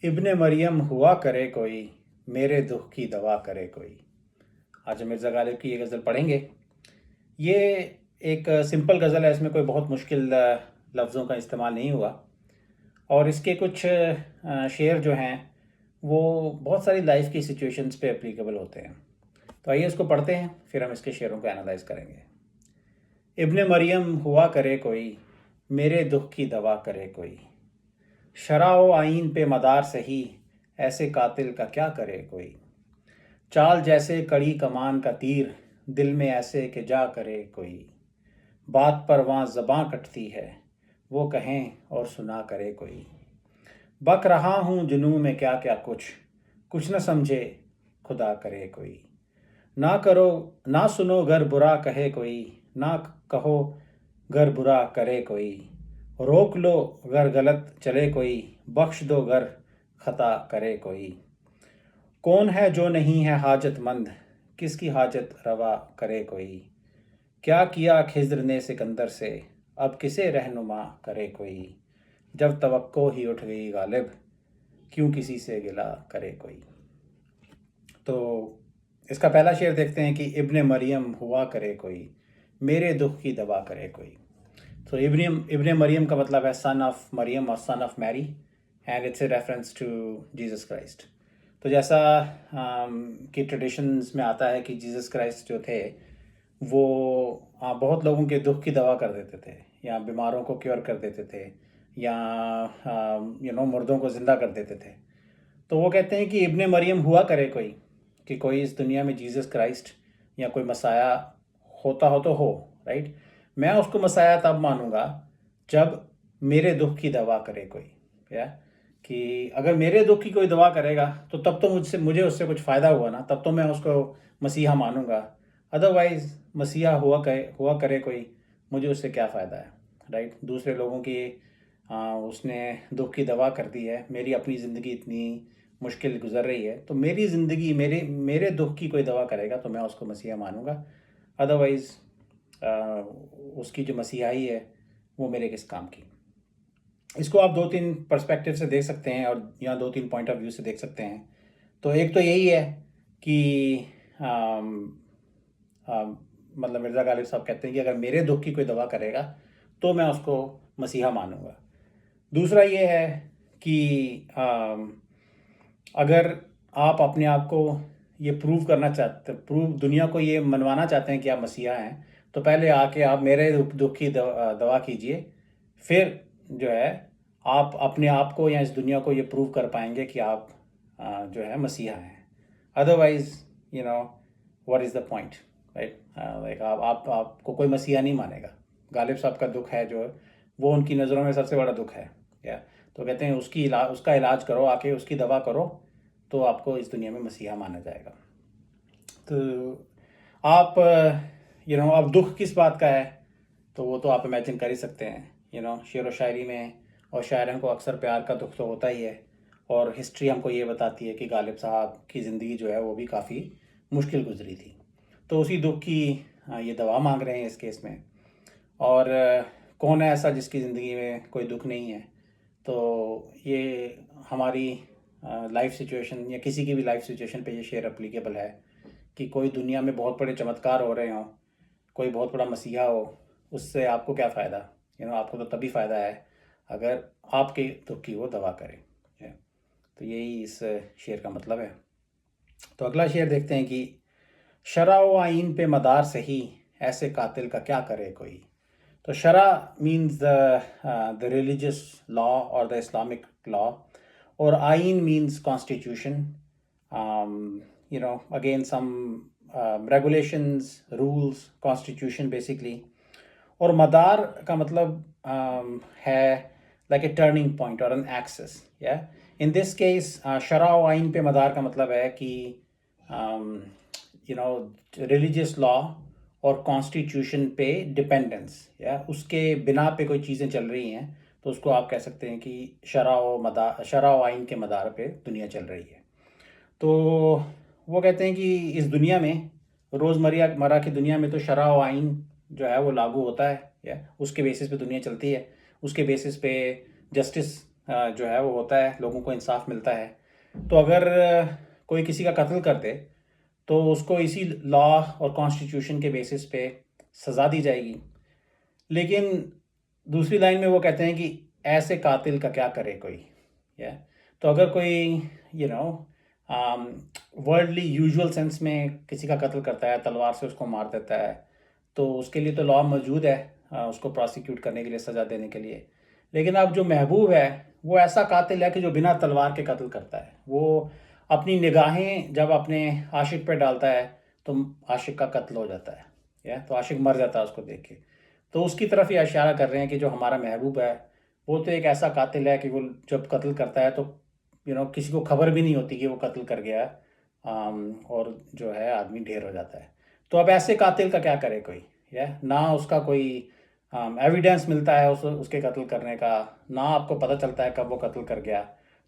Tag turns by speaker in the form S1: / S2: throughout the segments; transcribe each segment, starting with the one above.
S1: इब्ने मरियम हुआ करे कोई, मेरे दुख की दवा करे कोई। आज हम मिर्ज़ा गालिब की ये गज़ल पढ़ेंगे। ये एक सिंपल गज़ल है, इसमें कोई बहुत मुश्किल लफ्ज़ों का इस्तेमाल नहीं हुआ और इसके कुछ शेर जो हैं वो बहुत सारी लाइफ की सिचुएशंस पे एप्लीकेबल होते हैं। तो आइए इसको पढ़ते हैं, फिर हम इसके शेरों को एनालाइज करेंगे। इब्ने मरियम हुआ करे कोई, मेरे दुख की दवा करे कोई। शरा व आईन पे मदार सही, ऐसे कातिल का क्या करे कोई। चाल जैसे कड़ी कमान का तीर, दिल में ऐसे कि जा करे कोई। बात पर वहाँ ज़बां कटती है, वो कहें और सुना करे कोई। बक रहा हूँ जुनूं में क्या क्या कुछ न समझे खुदा करे कोई। ना करो ना सुनो गर बुरा कहे कोई, ना कहो गर बुरा करे कोई। रोक लो गर गलत चले कोई, बख्श दो गर खता करे कोई। कौन है जो नहीं है हाजतमंद, किसकी हाजत रवा करे कोई। क्या किया खिज्र ने सिकंदर से, अब किसे रहनुमा करे कोई। जब तवक्को ही उठ गई गालिब, क्यों किसी से गिला करे कोई। तो इसका पहला शेर देखते हैं कि इब्ने मरियम हुआ करे कोई, मेरे दुख की दवा करे कोई। तो इब्ने मरियम का मतलब है सन ऑफ मरियम और son of Mary, and it's a reference to Jesus Christ. तो जैसा कि ट्रेडिशंस में आता है कि जीसस क्राइस्ट जो थे वो बहुत लोगों के दुख की दवा कर देते थे, या बीमारों को क्योर कर देते थे, या मुर्दों को ज़िंदा कर देते थे। तो वो कहते हैं कि इब्ने मरियम हुआ करे कोई, कि कोई इस दुनिया में जीसस क्राइस्ट या कोई मसाया होता हो तो हो, राइट। मैं उसको मसाया तब मानूंगा जब मेरे दुख की दवा करे कोई, या कि अगर मेरे दुख की कोई दवा करेगा तो तब तो मुझे उससे कुछ फ़ायदा हुआ ना, तब तो मैं उसको मसीहा मानूंगा। अदरवाइज़ मसीहा हुआ करे कोई, मुझे उससे क्या फ़ायदा है, राइट। दूसरे लोगों की उसने दुख की दवा कर दी है, मेरी अपनी ज़िंदगी इतनी मुश्किल गुजर रही है, तो मेरी ज़िंदगी मेरे दुख की कोई दवा करेगा तो मैं उसको मसीहा मानूंगा। अदरवाइज़ उसकी जो मसीहाई है वो मेरे किस काम की। इसको आप 2-3 पर्सपेक्टिव से देख सकते हैं और या 2-3 पॉइंट ऑफ व्यू से देख सकते हैं। तो एक तो यही है कि मतलब मिर्ज़ा गालिब साहब कहते हैं कि अगर मेरे दुख की कोई दवा करेगा तो मैं उसको मसीहा मानूंगा। दूसरा ये है कि अगर आप अपने आप को ये दुनिया को ये मनवाना चाहते हैं कि आप मसीहा हैं, तो पहले आके आप मेरे दुख की दवा कीजिए, फिर जो है आप अपने आप को या इस दुनिया को ये प्रूव कर पाएंगे कि आप जो है मसीहा हैं। Otherwise what is the point, right. Like आपको कोई मसीहा नहीं मानेगा। गालिब साहब का दुख है जो वो उनकी नज़रों में सबसे बड़ा दुख है, या तो कहते हैं उसका इलाज करो, आके उसकी दवा करो, तो आपको इस दुनिया में मसीहा माना जाएगा। तो आप अब दुख किस बात का है, तो वो तो आप इमेजिन कर ही सकते हैं। शेर व शायरी में और शायरों को अक्सर प्यार का दुख तो होता ही है, और हिस्ट्री हमको ये बताती है कि गालिब साहब की ज़िंदगी जो है वो भी काफ़ी मुश्किल गुजरी थी। तो उसी दुख की ये दवा मांग रहे हैं इस केस में। और कौन है ऐसा जिसकी ज़िंदगी में कोई दुख नहीं है। तो ये हमारी लाइफ सिचुएशन या किसी की भी लाइफ सिचुएशन पे ये शेर एप्लीकेबल है कि कोई दुनिया में बहुत बड़े चमत्कार हो रहे हों, कोई बहुत बड़ा मसीहा हो, उससे आपको क्या फ़ायदा। आपको तो तभी फ़ायदा है अगर आपके दुख की वो दवा करे। तो यही इस शेर का मतलब है। तो अगला शेर देखते हैं कि शरा व आइन पे मदार सही, ऐसे कातिल का क्या करे कोई। तो शरा मीन्स द रिलीजियस लॉ और द इस्लामिक लॉ, और आइन means constitution, again some regulations, rules, constitution basically। और मदार का मतलब है like a turning point or an axis, yeah। in this case शरा व आइन पे मदार का मतलब है कि रिलीजियस लॉ और कॉन्स्टिट्यूशन पे डिपेंडेंस, या उसके बिना पे कोई चीज़ें चल रही हैं, तो उसको आप कह सकते हैं कि शरा व आइन के मदार पे दुनिया चल रही है। तो वो कहते हैं कि इस दुनिया में, रोज़मर्रा की दुनिया में, तो शरा व आइन जो है वो लागू होता है, या उसके बेसिस पे दुनिया चलती है। उसके बेसिस पे जस्टिस जो है वो होता है, लोगों को इंसाफ मिलता है। तो अगर कोई किसी का कत्ल कर दे तो उसको इसी लॉ और कॉन्स्टिट्यूशन के बेसिस पे सज़ा दी जाएगी। लेकिन दूसरी लाइन में वो कहते हैं कि ऐसे कातिल का क्या करे कोई। या तो अगर कोई वर्ल्डली यूजुअल सेंस में किसी का कत्ल करता है, तलवार से उसको मार देता है, तो उसके लिए तो लॉ मौजूद है उसको प्रोसिक्यूट करने के लिए, सज़ा देने के लिए। लेकिन अब जो महबूब है वो ऐसा कातिल है कि जो बिना तलवार के कत्ल करता है। वो अपनी निगाहें जब अपने आशिक पे डालता है तो आशिक का कत्ल हो जाता है, या तो आशिक मर जाता है उसको देख के। तो उसकी तरफ ये इशारा कर रहे हैं कि जो हमारा महबूब है वो तो एक ऐसा कातिल है कि वो जब कत्ल करता है तो किसी को खबर भी नहीं होती कि वो कत्ल कर गया। और जो है आदमी ढेर हो जाता है। तो अब ऐसे कातिल का क्या करे कोई। ना उसका कोई एविडेंस मिलता है उसके कत्ल करने का, ना आपको पता चलता है कब वो कत्ल कर गया।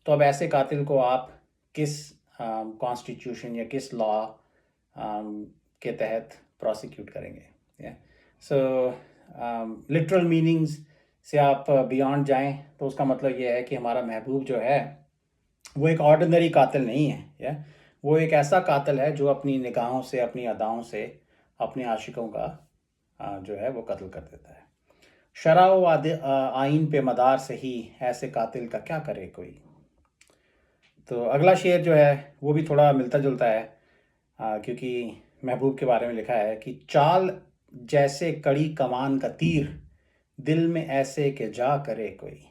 S1: तो अब ऐसे कातिल को आप किस कॉन्स्टिट्यूशन या किस लॉ के तहत प्रोसिक्यूट करेंगे। सो लिटरल मीनिंग्स से आप बियॉन्ड जाएं तो उसका मतलब ये है कि हमारा महबूब जो है वो एक ऑर्डिनरी कातिल नहीं है। वो एक ऐसा कातिल है जो अपनी निगाहों से, अपनी अदाओं से अपने आशिकों का जो है वो कत्ल कर देता है। शरा व आइन पे मदार से ही ऐसे कातिल का क्या करे कोई। तो अगला शेर जो है वो भी थोड़ा मिलता जुलता है, क्योंकि महबूब के बारे में लिखा है कि चाल जैसे कड़ी कमान का तीर, दिल में ऐसे के जा करे कोई।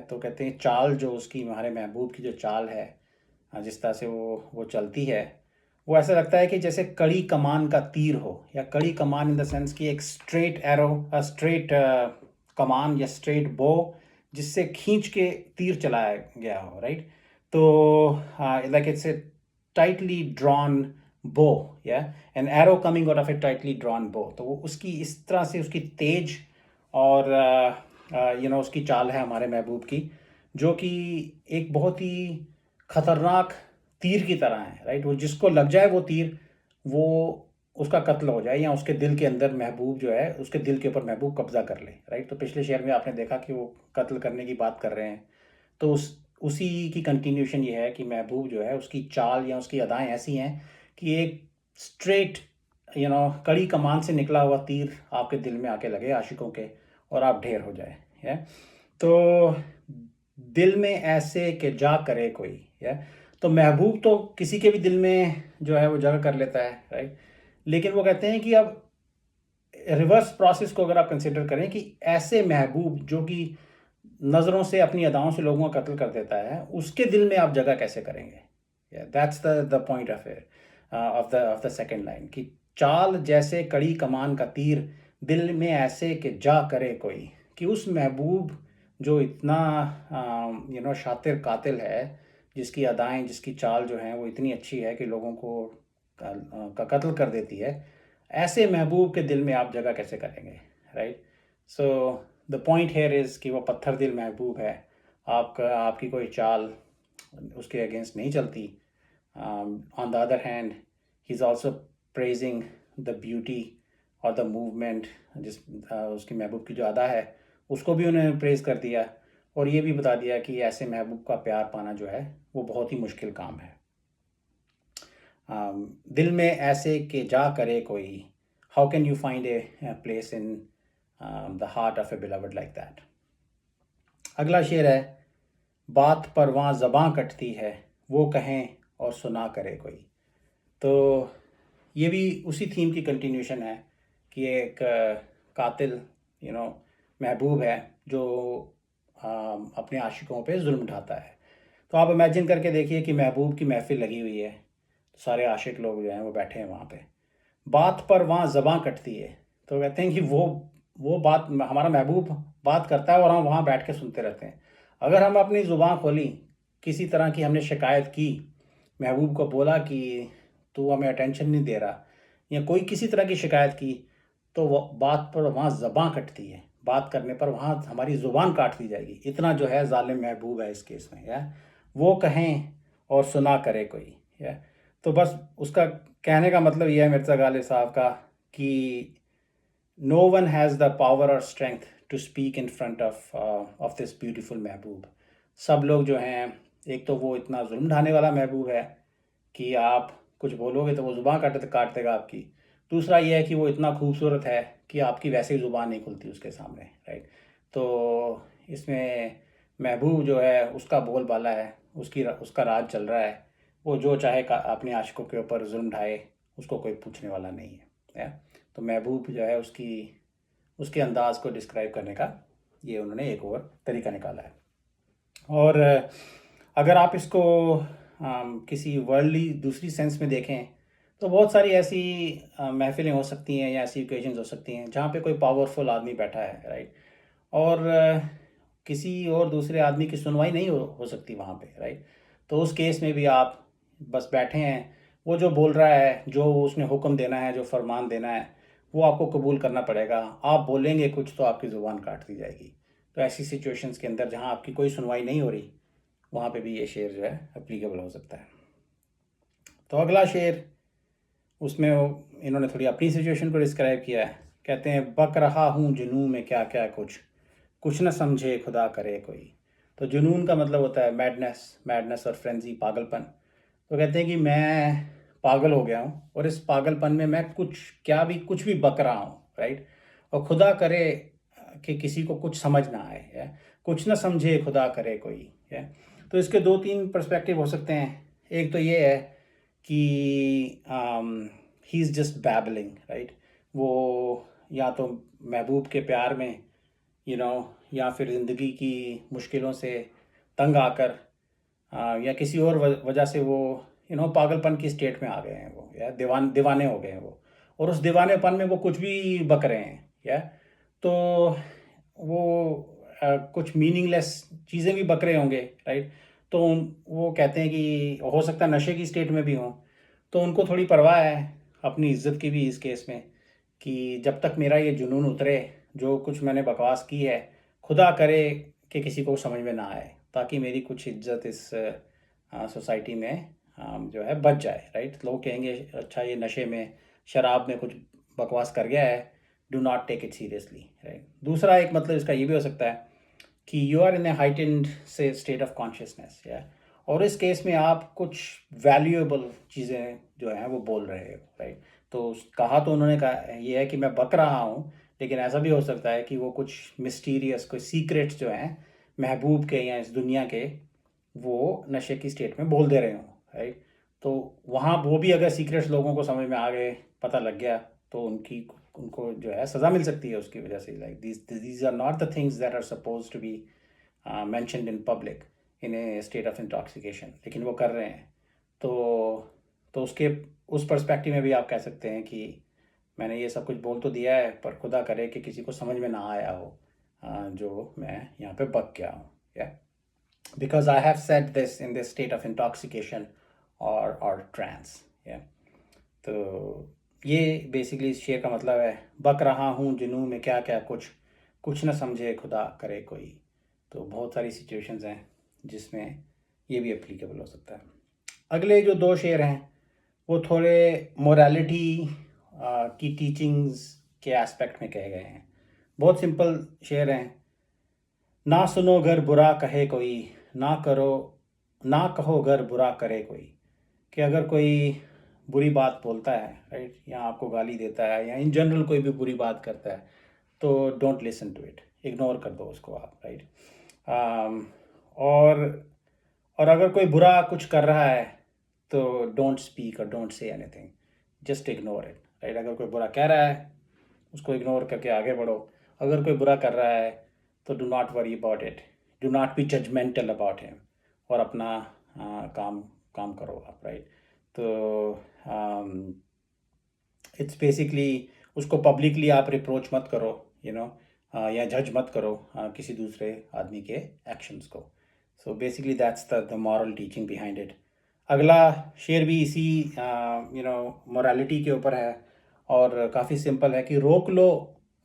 S1: तो कहते हैं चाल जो उसकी, हमारे महबूब की जो चाल है, जिस तरह से वो चलती है, वो ऐसा लगता है कि जैसे कड़ी कमान का तीर हो, या कड़ी कमान इन द सेंस कि एक स्ट्रेट एरो, स्ट्रेट कमान या स्ट्रेट बो जिससे खींच के तीर चलाया गया हो, राइट। तो like it's a tightly drawn बो, या an arrow coming out of A tightly drawn बो। तो वो उसकी इस तरह से उसकी तेज और उसकी चाल है हमारे महबूब की, जो कि एक बहुत ही खतरनाक तीर की तरह है, राइट। वो जिसको लग जाए वो तीर, वो उसका कत्ल हो जाए, या उसके दिल के अंदर महबूब जो है, उसके दिल के ऊपर महबूब कब्जा कर ले, राइट। तो पिछले शेर में आपने देखा कि वो कत्ल करने की बात कर रहे हैं। तो उसी की कंटिन्यूशन ये है कि महबूब जो है उसकी चाल या उसकी अदाएं ऐसी हैं कि एक स्ट्रेट कड़ी कमान से निकला हुआ तीर आपके दिल में आके लगे आशिकों के, और आप ढेर हो जाए। है तो दिल में ऐसे के जा करे कोई। है तो महबूब तो किसी के भी दिल में जो है वो जगह कर लेता है, राइट। लेकिन वो कहते हैं कि अब रिवर्स प्रोसेस को अगर आप कंसिडर करें कि ऐसे महबूब जो कि नज़रों से, अपनी अदाओं से लोगों का कत्ल कर देता है, उसके दिल में आप जगह कैसे करेंगे। That's the point of the second line कि चाल जैसे कड़ी कमान का तीर, दिल में ऐसे कि जा करे कोई। कि उस महबूब जो इतना शातिर कातिल है, जिसकी अदाएं, जिसकी चाल जो हैं वो इतनी अच्छी है कि लोगों को का कत्ल कर देती है, ऐसे महबूब के दिल में आप जगह कैसे करेंगे, right. So the point here is कि वो पत्थर दिल महबूब है, आपकी कोई चाल उसके अगेंस्ट नहीं चलती। On the other hand he is also praising the beauty और द मूवमेंट, उसकी महबूब की जो अदा है उसको भी उन्होंने प्रेज़ कर दिया, और ये भी बता दिया कि ऐसे महबूब का प्यार पाना जो है वो बहुत ही मुश्किल काम है। दिल में ऐसे के जा करे कोई, how can you find a place in the heart of A beloved like that. अगला शेर है, बात पर वहाँ ज़बां कटती है, वो कहें और सुना करे कोई। तो ये भी उसी थीम की कंटिन्यूशन है कि एक कातिल महबूब है जो अपने आशिकों पे जुल्म ढाता है। तो आप इमेजिन करके देखिए कि महबूब की महफिल लगी हुई है, सारे आशिक लोग जो हैं वो बैठे हैं वहाँ पे, बात पर वहाँ ज़बां कटती है। तो कहते हैं कि वो बात, हमारा महबूब बात करता है और हम वहाँ बैठ के सुनते रहते हैं। अगर हम अपनी ज़ुबान खोली, किसी तरह की हमने शिकायत की, महबूब को बोला कि तू हमें अटेंशन नहीं दे रहा, या कोई किसी तरह की शिकायत की, तो वो बात पर वहाँ ज़बां कटती है, बात करने पर वहाँ हमारी ज़ुबान काट दी जाएगी। इतना जो है ज़ालिम महबूब है इस केस में। या वो कहें और सुना करे कोई। या तो बस उसका कहने का मतलब यह है मिर्ज़ा गालिब साहब का कि no one has the power और strength to speak in front of this beautiful महबूब। सब लोग जो हैं, एक तो वो इतना जुल्म ढाने वाला महबूब है कि आप कुछ बोलोगे तो वो ज़ुबान काट देगा आपकी। दूसरा ये है कि वो इतना खूबसूरत है कि आपकी वैसे ही ज़ुबान नहीं खुलती उसके सामने, राइट? तो इसमें महबूब जो है उसका बोलबाला है, उसका राज चल रहा है। वो जो चाहे अपने आशिकों के ऊपर जुल्म ढाए, उसको कोई पूछने वाला नहीं है। तो महबूब जो है उसके अंदाज़ को डिस्क्राइब करने का ये उन्होंने एक और तरीका निकाला है। और अगर आप इसको किसी वर्ल्डली दूसरी सेंस में देखें तो बहुत सारी ऐसी महफ़िलें हो सकती हैं या ऐसी ओकेजन्स हो सकती हैं जहाँ पे कोई पावरफुल आदमी बैठा है, राइट? और किसी और दूसरे आदमी की सुनवाई नहीं हो सकती वहाँ पे, राइट? तो उस केस में भी आप बस बैठे हैं, वो जो बोल रहा है, जो उसने हुक्म देना है, जो फरमान देना है, वो आपको कबूल करना पड़ेगा। आप बोलेंगे कुछ तो आपकी ज़ुबान काट दी जाएगी। तो ऐसी सिचुएशंस के अंदर जहाँ आपकी कोई सुनवाई नहीं हो रही, वहाँ पे भी ये शेर जो है एप्लीकेबल हो सकता है। तो अगला शेर, उसमें इन्होंने थोड़ी अपनी सिचुएशन को डिस्क्राइब किया है। कहते हैं, बक रहा हूँ जुनून में क्या क्या कुछ, कुछ न समझे खुदा करे कोई। तो जुनून का मतलब होता है मैडनेस और फ्रेंजी, पागलपन। तो कहते हैं कि मैं पागल हो गया हूँ और इस पागलपन में मैं कुछ भी बक रहा हूँ, राइट? और खुदा करे कि किसी को कुछ समझ ना आए, है? कुछ ना समझे खुदा करे कोई, है? तो इसके दो तीन पर्सपेक्टिव हो सकते हैं। एक तो ये है कि he is just babbling, right? वो या तो महबूब के प्यार में, या फिर ज़िंदगी की मुश्किलों से तंग आकर, या किसी और वजह से वो पागलपन की स्टेट में आ गए हैं वो, या दीवाने हो गए हैं वो, और उस दीवानेपन में वो कुछ भी बक रहे हैं, या तो वो कुछ मीनिंगलेस चीज़ें भी बक रहे होंगे, राइट? तो वो कहते हैं कि हो सकता है नशे की स्टेट में भी हों, तो उनको थोड़ी परवाह है अपनी इज्जत की भी इस केस में, कि जब तक मेरा ये जुनून उतरे, जो कुछ मैंने बकवास की है, खुदा करे कि किसी को समझ में ना आए, ताकि मेरी कुछ इज्जत इस सोसाइटी में जो है बच जाए, राइट? लोग कहेंगे अच्छा ये नशे में, शराब में कुछ बकवास कर गया है, do not take it seriously, right? दूसरा एक मतलब इसका ये भी हो सकता है कि you are in a heightened से स्टेट ऑफ कॉन्शियसनेस, या और इस केस में आप कुछ वैल्यूएबल चीज़ें जो हैं वो बोल रहे हो, राइट? तो कहा तो उन्होंने कहा ये है कि मैं बक रहा हूँ, लेकिन ऐसा भी हो सकता है कि वो कुछ मिस्टीरियस, कोई सीक्रेट्स जो हैं महबूब के या इस दुनिया के, वो नशे की स्टेट में बोल दे रहे हों, राइट? तो वहाँ वो भी अगर सीक्रेट्स लोगों को समझ में आ गए, पता लग गया, तो उनको जो है सज़ा मिल सकती है उसकी वजह से। Like these are not the things that are suppose to be mentioned in public in a state of intoxication, लेकिन वो कर रहे हैं। तो उसके उस पर्सपेक्टिव में भी आप कह सकते हैं कि मैंने ये सब कुछ बोल तो दिया है, पर खुदा करे कि किसी को समझ में ना आया हो जो मैं यहाँ पे बक गया हूँ, या because I have said this in this state of intoxication or trance, yeah. तो ये बेसिकली इस शेर का मतलब है, बक रहा हूँ जुनून में क्या क्या कुछ, कुछ न समझे खुदा करे कोई। तो बहुत सारी सिचुएशंस हैं जिसमें ये भी एप्लीकेबल हो सकता है। अगले जो दो शेर हैं वो थोड़े मोरालिटी की टीचिंग्स के एस्पेक्ट में कहे गए हैं। बहुत सिंपल शेर हैं। ना सुनो घर बुरा कहे कोई, ना कहो घर बुरा करे कोई। कि अगर कोई बुरी बात बोलता है, राइट, या आपको गाली देता है, या इन जनरल कोई भी बुरी बात करता है, तो don't listen to it, ignore कर दो उसको आप, राइट? और और अगर कोई बुरा कुछ कर रहा है तो डोंट स्पीक और don't say anything, just ignore it, right? अगर कोई बुरा कह रहा है उसको इग्नोर करके आगे बढ़ो। अगर कोई बुरा कर रहा है तो do not worry about it, do not be judgemental about him, और अपना काम काम करो आप, राइट? तो इट्स बेसिकली उसको पब्लिकली आप रिप्रोच मत करो, या जज मत करो किसी दूसरे आदमी के एक्शंस को। So basically that's the moral teaching behind it. अगला शेर भी इसी मोरालिटी के ऊपर है और काफ़ी सिंपल है कि रोक लो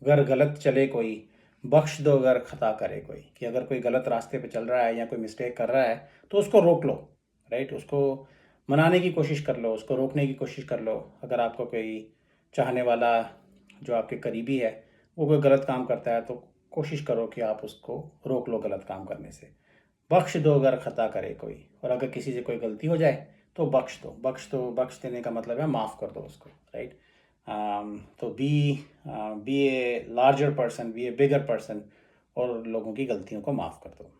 S1: अगर गलत चले कोई, बख्श दो अगर खता करे कोई। कि अगर कोई गलत रास्ते पे चल रहा है या कोई मिस्टेक कर रहा है तो उसको रोक लो, राइट? उसको मनाने की कोशिश कर लो, उसको रोकने की कोशिश कर लो। अगर आपको कोई चाहने वाला जो आपके करीबी है वो कोई गलत काम करता है तो कोशिश करो कि आप उसको रोक लो गलत काम करने से। बख्श दो अगर ख़ता करे कोई, और अगर किसी से कोई गलती हो जाए तो बख्श दो। बख्श देने का मतलब है माफ़ कर दो उसको, राइट। तो be a larger person, be a bigger person, और लोगों की गलतियों को माफ़ कर दो।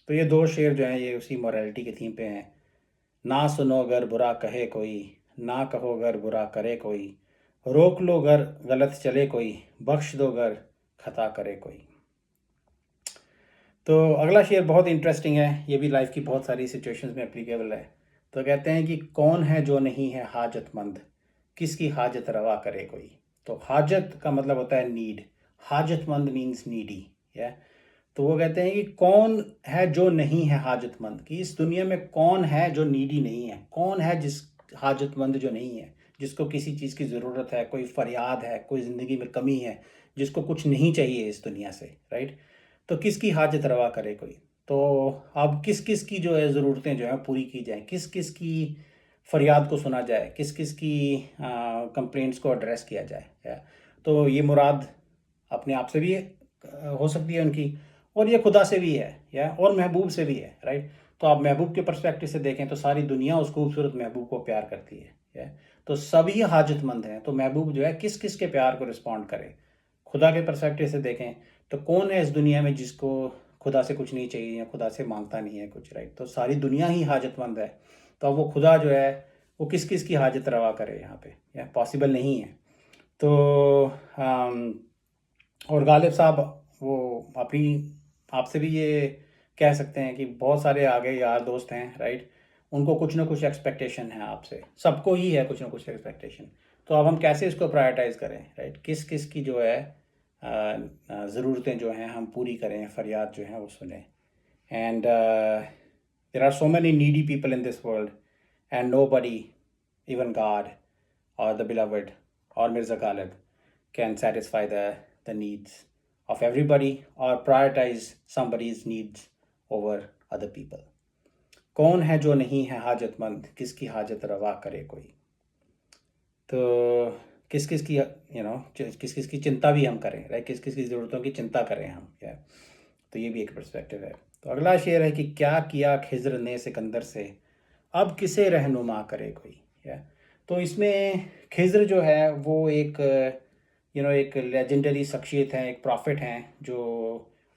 S1: तो ये दो शेर जो हैं ये उसी मोरालिटी के थीम पे हैं। ना सुनो अगर बुरा कहे कोई, ना कहो अगर बुरा करे कोई, रोक लो अगर गलत चले कोई, बख्श दो अगर खता करे कोई। तो अगला शेर बहुत इंटरेस्टिंग है, ये भी लाइफ की बहुत सारी सिचुएशंस में एप्लीकेबल है। तो कहते हैं कि कौन है जो नहीं है हाजतमंद, किसकी हाजत रवा करे कोई। तो हाजत का मतलब होता है नीड, हाजतमंद मीन्स नीडी, या। तो वो कहते हैं कि कौन है जो नहीं है हाजतमंद, कि इस दुनिया में कौन है जो नीडी नहीं है, कौन है जिस हाजतमंद जो नहीं है, जिसको किसी चीज़ की ज़रूरत है, कोई फरियाद है, कोई ज़िंदगी में कमी है, जिसको कुछ नहीं चाहिए इस दुनिया से, राइट। तो किसकी हाजत रवा करे कोई। तो अब किस किस की जो है ज़रूरतें जो है पूरी की जाए, किस किस की फरियाद को सुना जाए, किस किस की कंप्लेंट्स को एड्रेस किया जाए, या। तो ये मुराद अपने आप से भी हो सकती है उनकी, और ये खुदा से भी है, या, और महबूब से भी है, राइट। तो आप महबूब के पर्सपेक्टिव से देखें तो सारी दुनिया उस खूबसूरत महबूब को प्यार करती है, या। तो सभी हाजतमंद हैं, तो महबूब जो है किस किस के प्यार को रिस्पॉन्ड करे। खुदा के पर्सपेक्टिव से देखें तो कौन है इस दुनिया में जिसको खुदा से कुछ नहीं चाहिए या खुदा से मांगता नहीं है कुछ, राइट। तो सारी दुनिया ही हाजतमंद है, तो अब वो खुदा जो है वो किस किस की हाजत रवा करे यहाँ पे, या पॉसिबल नहीं है। तो और गालिब साहब वो अपनी आपसे भी ये कह सकते हैं कि बहुत सारे आगे यार दोस्त हैं, राइट। उनको कुछ ना कुछ एक्सपेक्टेशन है आपसे, सबको ही है कुछ ना कुछ एक्सपेक्टेशन। तो अब हम कैसे इसको प्रायोरिटाइज करें, राइट। किस किस की जो है ज़रूरतें जो हैं हम पूरी करें, फरियाद जो है वो सुने। And there are so many needy people in this world, and nobody, even God or the beloved or Mirza Ghalib can satisfy the needs of everybody or prioritize somebody's needs over other people. कौन है जो नहीं है हाजतमंद, किसकी हाजत रवा करे कोई। तो किस किस की किस किस की चिंता भी हम करें, राइट। किस किस की ज़रूरतों की चिंता करें हम, या। तो ये भी एक पर्सपेक्टिव है। तो अगला शेर है कि क्या किया खिज़्र ने सिकंदर से, अब किसे रहनुमा करे कोई, या। तो इसमें खिज़्र जो है वो एक एक लेजेंडरी शख्सियत है, एक प्रॉफिट हैं, जो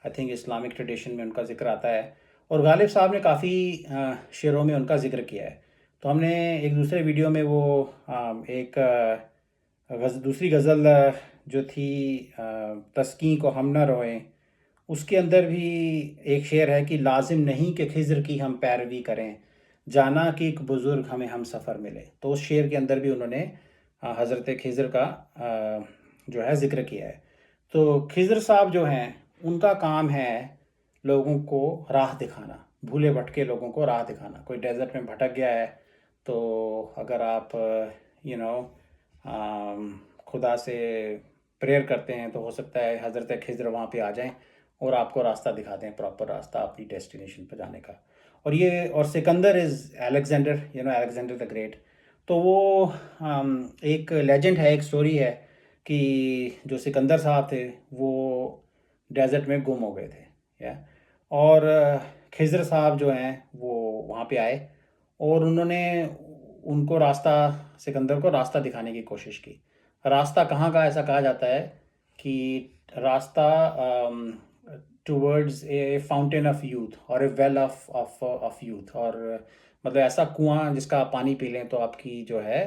S1: आई थिंक इस्लामिक ट्रेडिशन में उनका ज़िक्र आता है, और गालिब साहब ने काफ़ी शेरों में उनका ज़िक्र किया है। तो हमने एक दूसरे वीडियो में वो एक दूसरी गज़ल जो थी तस्कीं को हम न रोएं, उसके अंदर भी एक शेर है कि लाजिम नहीं कि खिज़्र की हम पैरवी करें, जाना कि एक बुज़ुर्ग हमें हम सफ़र मिले। तो उस शेर के अंदर भी उन्होंने हज़रत खिज़्र का जो है ज़िक्र किया है। तो खिज़्र साहब जो हैं उनका काम है लोगों को राह दिखाना, भूले भटके लोगों को राह दिखाना। कोई डेज़र्ट में भटक गया है तो अगर आप खुदा से प्रेयर करते हैं तो हो सकता है हज़रत खिज़्र वहाँ पे आ जाएं और आपको रास्ता दिखा दें, प्रॉपर रास्ता अपनी डेस्टिनेशन पर जाने का। और Sikandar is Alexander, Alexander the great. तो वो एक लेजेंड है, एक स्टोरी है कि जो सिकंदर साहब थे वो डेजर्ट में गुम हो गए थे, या। और खिज़्र साहब जो हैं वो वहाँ पे आए और उन्होंने उनको सिकंदर को रास्ता दिखाने की कोशिश की। रास्ता कहाँ का, ऐसा कहा जाता है कि रास्ता towards a fountain of youth और ए वेल ऑफ यूथ, और मतलब ऐसा कुआं जिसका आप पानी पी लें तो आपकी जो है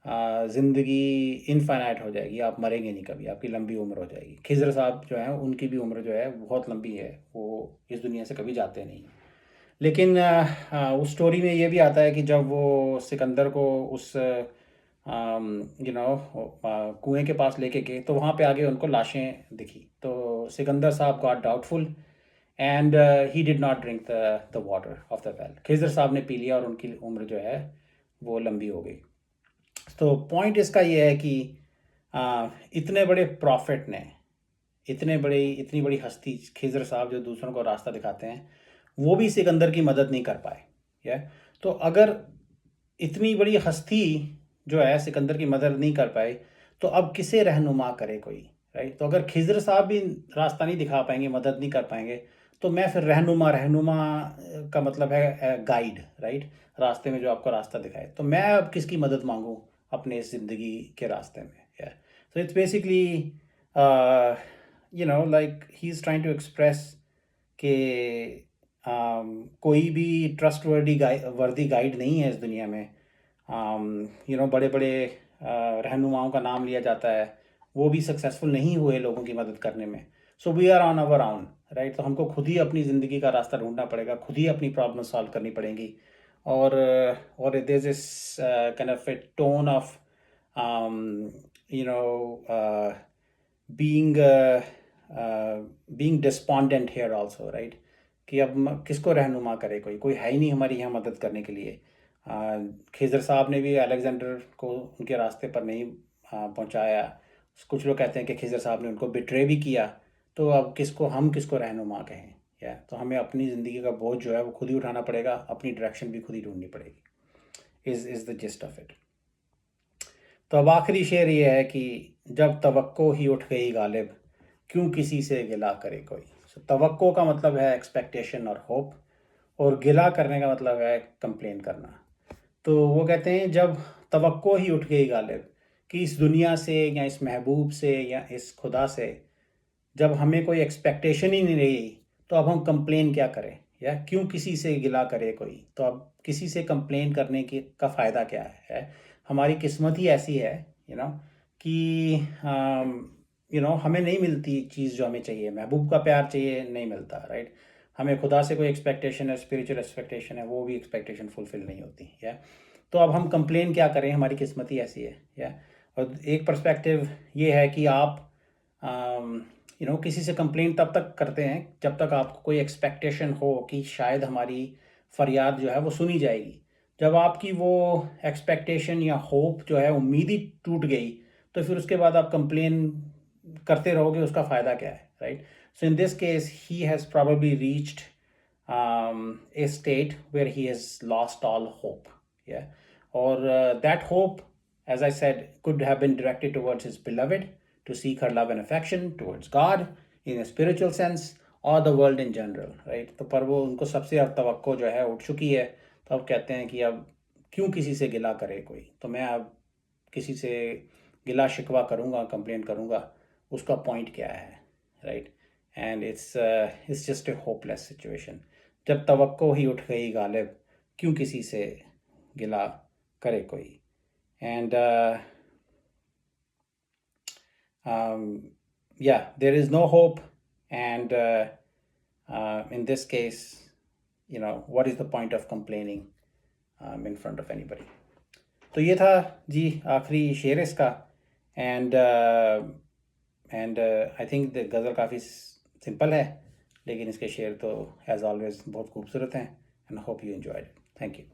S1: ज़िंदगी इनफाइनाइट हो जाएगी, आप मरेंगे नहीं कभी, आपकी लंबी उम्र हो जाएगी। खिज़्र साहब जो हैं उनकी भी उम्र जो है बहुत लंबी है, वो इस दुनिया से कभी जाते नहीं। लेकिन उस स्टोरी में ये भी आता है कि जब वो सिकंदर को उस कुएं के पास लेके गए तो वहाँ पे आगे उनको लाशें दिखी। तो सिकंदर साहब got doubtful and he did not drink the water of the well. Khizr साहब ने पी लिया और उनकी उम्र जो है वो लंबी हो गई। तो पॉइंट इसका ये है कि इतने बड़े प्रॉफिट ने, इतनी बड़ी हस्ती खिज़्र साहब जो दूसरों को रास्ता दिखाते हैं, वो भी सिकंदर की मदद नहीं कर पाए, या। तो अगर इतनी बड़ी हस्ती जो है सिकंदर की मदद नहीं कर पाए तो अब किसे रहनुमा करे कोई, राइट। तो अगर खिज़्र साहब भी रास्ता नहीं दिखा पाएंगे, मदद नहीं कर पाएंगे, तो मैं फिर रहनुमा रहनुमा का मतलब है गाइड, राइट, रास्ते में जो आपको रास्ता दिखाए। तो मैं अब किसकी मदद मांगूँ अपने इस ज़िंदगी के रास्ते में? या so it's basically like he is trying to express कि कोई भी ट्रस्ट वर्दी गाइड नहीं है इस दुनिया में। बड़े बड़े रहनुमाओं का नाम लिया जाता है, वो भी सक्सेसफुल नहीं हुए लोगों की मदद करने में। So we are on our own, right. तो हमको खुद ही अपनी ज़िंदगी का रास्ता ढूंढना पड़ेगा, खुद ही अपनी प्रॉब्लम सॉल्व करनी पड़ेंगी। और there is this kind of a tone of you know being being despondent here also, right, कि अब किसको रहनुमा करे, कोई है ही नहीं हमारी यहाँ मदद करने के लिए। खिज़र साहब ने भी अलेक्जेंडर को उनके रास्ते पर नहीं पहुँचाया। कुछ लोग कहते हैं कि खिज़र साहब ने उनको बिट्रे भी किया। तो अब किसको रहनुमा कहें? या तो हमें अपनी ज़िंदगी का बोझ जो है वो खुद ही उठाना पड़ेगा, अपनी डायरेक्शन भी खुद ही ढूंढनी पड़ेगी। Is the gist of it. तो अब आखिरी शेर ये है कि जब तवक्को ही उठ गई गालिब, क्यों किसी से गिला करे कोई। तवक्को का मतलब है एक्सपेक्टेशन और होप, और गिला करने का मतलब है कंप्लेन करना। तो वो कहते हैं जब तवक्को ही उठ गई गालिब, कि इस दुनिया से या इस महबूब से या इस खुदा से जब हमें कोई एक्सपेक्टेशन ही नहीं रही, तो अब हम कंप्लेन क्या करें, या क्यों किसी से गिला करे कोई। तो अब किसी से कंप्लेन करने की का फ़ायदा क्या है? हमारी किस्मत ही ऐसी है, कि हमें नहीं मिलती चीज़ जो हमें चाहिए। महबूब का प्यार चाहिए, नहीं मिलता, राइट। हमें खुदा से कोई एक्सपेक्टेशन है, स्पिरिचुअल एक्सपेक्टेशन है, वो भी एक्सपेक्टेशन फुलफिल नहीं होती, या तो अब हम कंप्लेन क्या करें, हमारी किस्मत ही ऐसी है, या। और एक पर्सपेक्टिव ये है कि आप किसी से कंप्लेन तब तक करते हैं जब तक आपको कोई एक्सपेक्टेशन हो कि शायद हमारी फरियाद जो है वो सुनी जाएगी। जब आपकी वो एक्सपेक्टेशन या होप जो है, उम्मीद ही टूट गई, तो फिर उसके बाद आप कंप्लेन करते रहोगे, उसका फ़ायदा क्या है, right. So in this case he has probably reached a state where he has lost all hope, yeah, or that hope, as I said, could have been directed towards his beloved, to seek her love and affection towards God in a spiritual sense, or the world in general, right। तो पर वो उनको सबसे अब तवक्को जो है उठ चुकी है। तो अब कहते हैं कि अब क्यों किसी से गिला करे कोई। तो मैं अब किसी से गिला शिकवा करूँगा, कंप्लेन करूँगा, उसका पॉइंट क्या है, right. And it's just a hopeless situation. जब तवक्को ही उठ गई गालिब, क्यों किसी से गिला करे कोई। And there is no hope, and in this case, what is the point of complaining in front of anybody? तो ये था जी आखिरी शेर इसका। एंड आई थिंक द गज़ल काफ़ी सिंपल है, लेकिन इसके शेर तो एज ऑलवेज बहुत खूबसूरत हैं। And hope you enjoyed. Thank you.